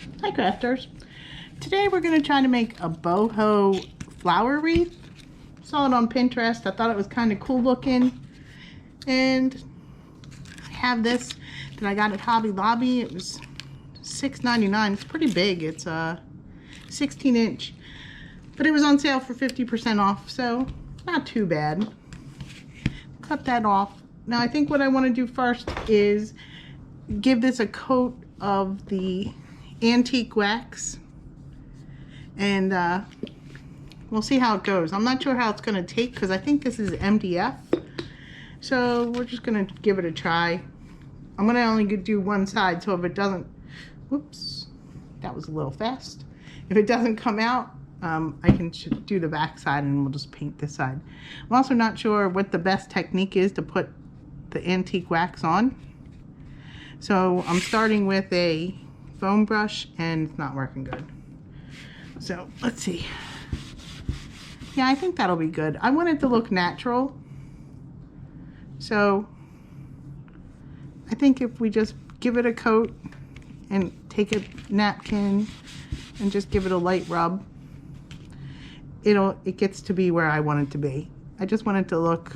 Hi crafters. Today we're going to try to make a boho flower wreath. Saw it on Pinterest. I thought it was kind of cool looking. And I have this that I got at Hobby Lobby. It was $6.99. It's pretty big. It's a 16-inch. But it was on sale for 50% off, so not too bad. Cut that off. Now I think what I want to do first is give this a coat of the antique wax, and we'll see how it goes. I'm not sure how it's going to take because I think this is MDF, so we're just going to give it a try. I'm going to only do one side, so if it doesn't, whoops, that was a little fast. If it doesn't come out, I can do the back side and we'll just paint this side. I'm also not sure what the best technique is to put the antique wax on, so I'm starting with a foam brush and it's not working good. So let's see. Yeah, I think that'll be good. I want it to look natural, so I think if we just give it a coat and take a napkin and just give it a light rub, it gets to be where I want it to be. I just want it to look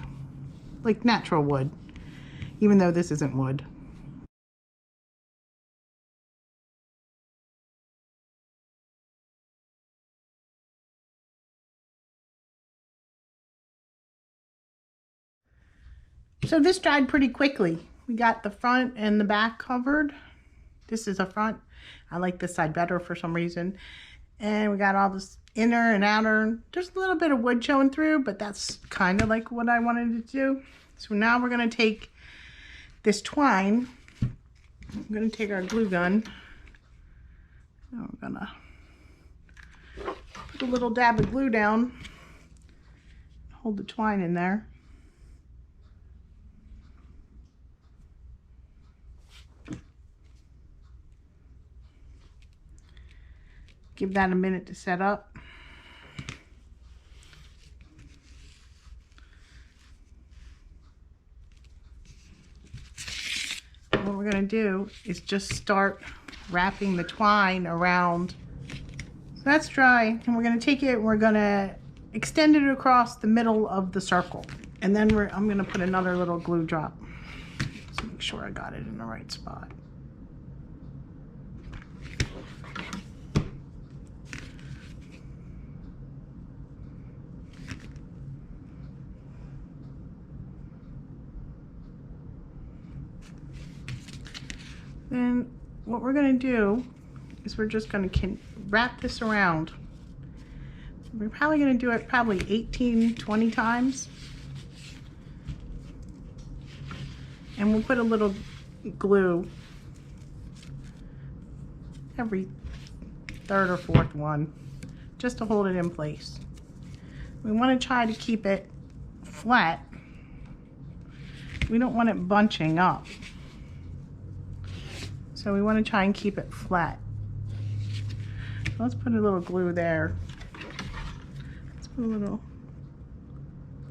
like natural wood, even though this isn't wood. So this dried pretty quickly. We got the front and the back covered. This is the front. I like this side better for some reason. And we got all this inner and outer. There's a little bit of wood showing through, but that's kind of like what I wanted to do. So now we're going to take this twine. I'm going to take our glue gun. And we're going to put a little dab of glue down. Hold the twine in there. Give that a minute to set up. And what we're going to do is just start wrapping the twine around. So that's dry, and we're going to take it and we're going to extend it across the middle of the circle. And then I'm going to put another little glue drop. Let's make sure I got it in the right spot. Then what we're going to do is we're just going to wrap this around. We're probably going to do it 18-20 times. And we'll put a little glue every third or fourth one just to hold it in place. We want to try to keep it flat. We don't want it bunching up. So we want to try and keep it flat. So let's put a little glue there. Let's put a little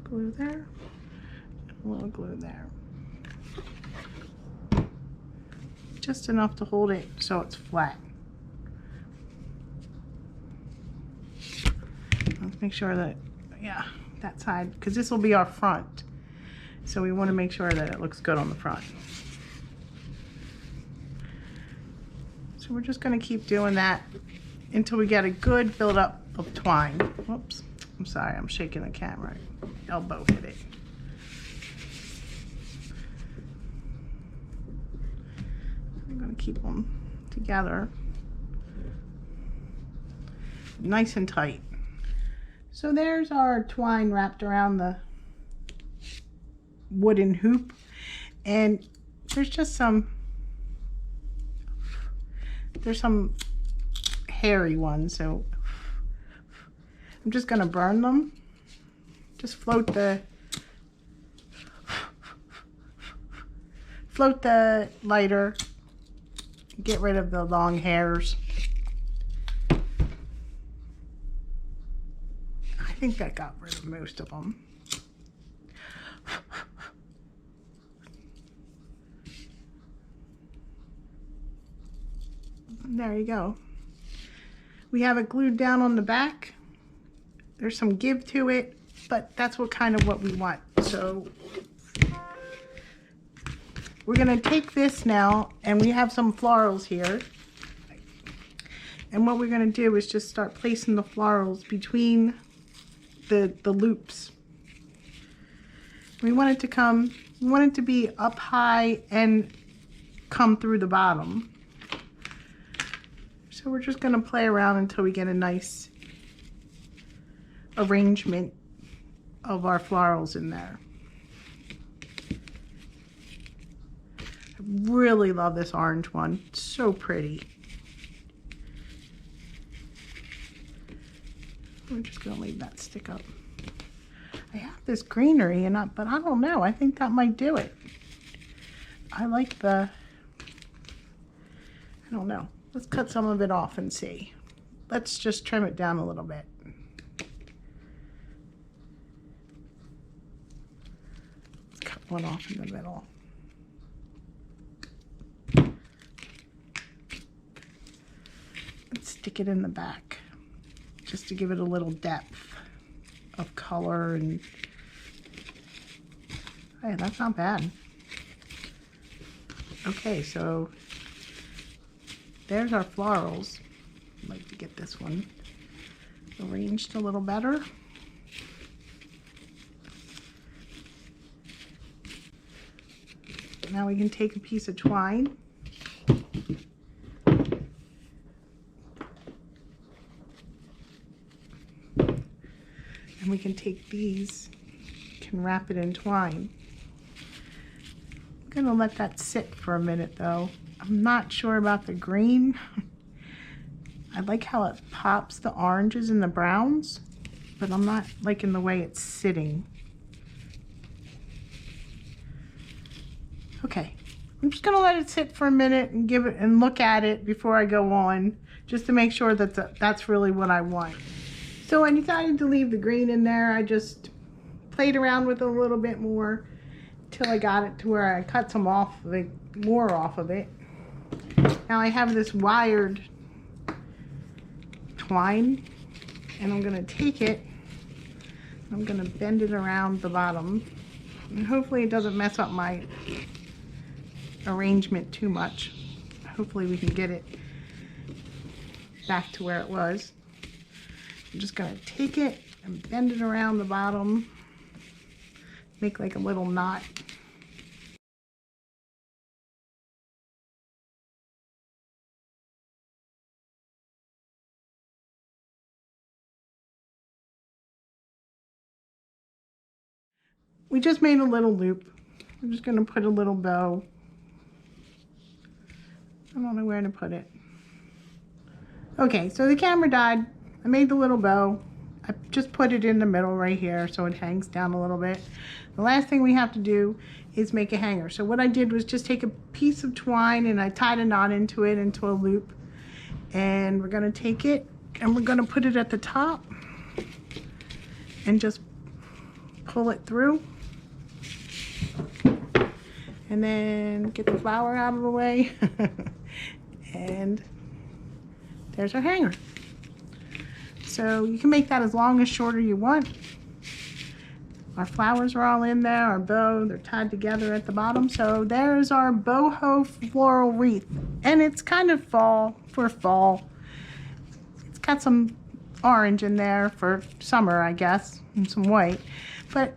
glue there, a little glue there. Just enough to hold it so it's flat. Let's make sure that, yeah, that side, because this will be our front. So we want to make sure that it looks good on the front. So we're just going to keep doing that until we get a good buildup of twine. Whoops, I'm sorry, I'm shaking the camera. Elbow hit it. I'm going to keep them together nice and tight. So there's our twine wrapped around the wooden hoop, and there's just some hairy ones, so I'm just gonna burn them. Just float the lighter, get rid of the long hairs. I think that got rid of most of them. There you go. We have it glued down on the back. There's some give to it, but that's what we want. So we're gonna take this now, and we have some florals here. And what we're gonna do is just start placing the florals between the loops. We want it to be up high and come through the bottom. So we're just gonna play around until we get a nice arrangement of our florals in there. I really love this orange one. It's so pretty. We're just gonna leave that stick up. I have this greenery but I don't know. I think that might do it. I don't know. Let's cut some of it off and see. Let's just trim it down a little bit. Let's cut one off in the middle. Let's stick it in the back just to give it a little depth of color. And hey, that's not bad. Okay, so there's our florals. I'd like to get this one arranged a little better. Now we can take a piece of twine and we can take these, can wrap it in twine. I'm gonna let that sit for a minute though. I'm not sure about the green. I like how it pops the oranges and the browns, but I'm not liking the way it's sitting. Okay, I'm just gonna let it sit for a minute and give it and look at it before I go on, just to make sure that that's really what I want. So I decided to leave the green in there. I just played around with it a little bit more till I got it to where I cut some more off of it. Now I have this wired twine, and I'm gonna take it, I'm gonna bend it around the bottom, and hopefully it doesn't mess up my arrangement too much. Hopefully we can get it back to where it was. I'm just gonna take it and bend it around the bottom, make like a little knot. We just made a little loop. I'm just gonna put a little bow. I don't know where to put it. Okay, so the camera died. I made the little bow. I just put it in the middle right here so it hangs down a little bit. The last thing we have to do is make a hanger. So what I did was just take a piece of twine and I tied a knot into it, into a loop. And we're gonna take it and we're gonna put it at the top and just pull it through. And then get the flower out of the way. And there's our hanger. So you can make that as long or shorter you want. Our flowers are all in there, our bow, they're tied together at the bottom. So there's our boho floral wreath. And it's kind of fall. It's got some orange in there for summer, I guess, and some white. But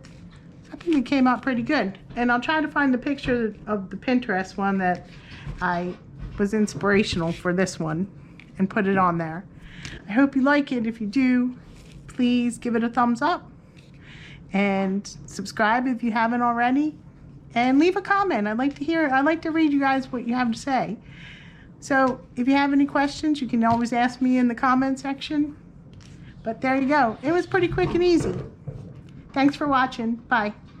I think it came out pretty good. And I'll try to find the picture of the Pinterest one that I was inspirational for this one and put it on there. I hope you like it. If you do, please give it a thumbs up and subscribe if you haven't already, and leave a comment. I'd like to read you guys what you have to say. So if you have any questions, you can always ask me in the comment section. But there you go. It was pretty quick and easy. Thanks for watching. Bye.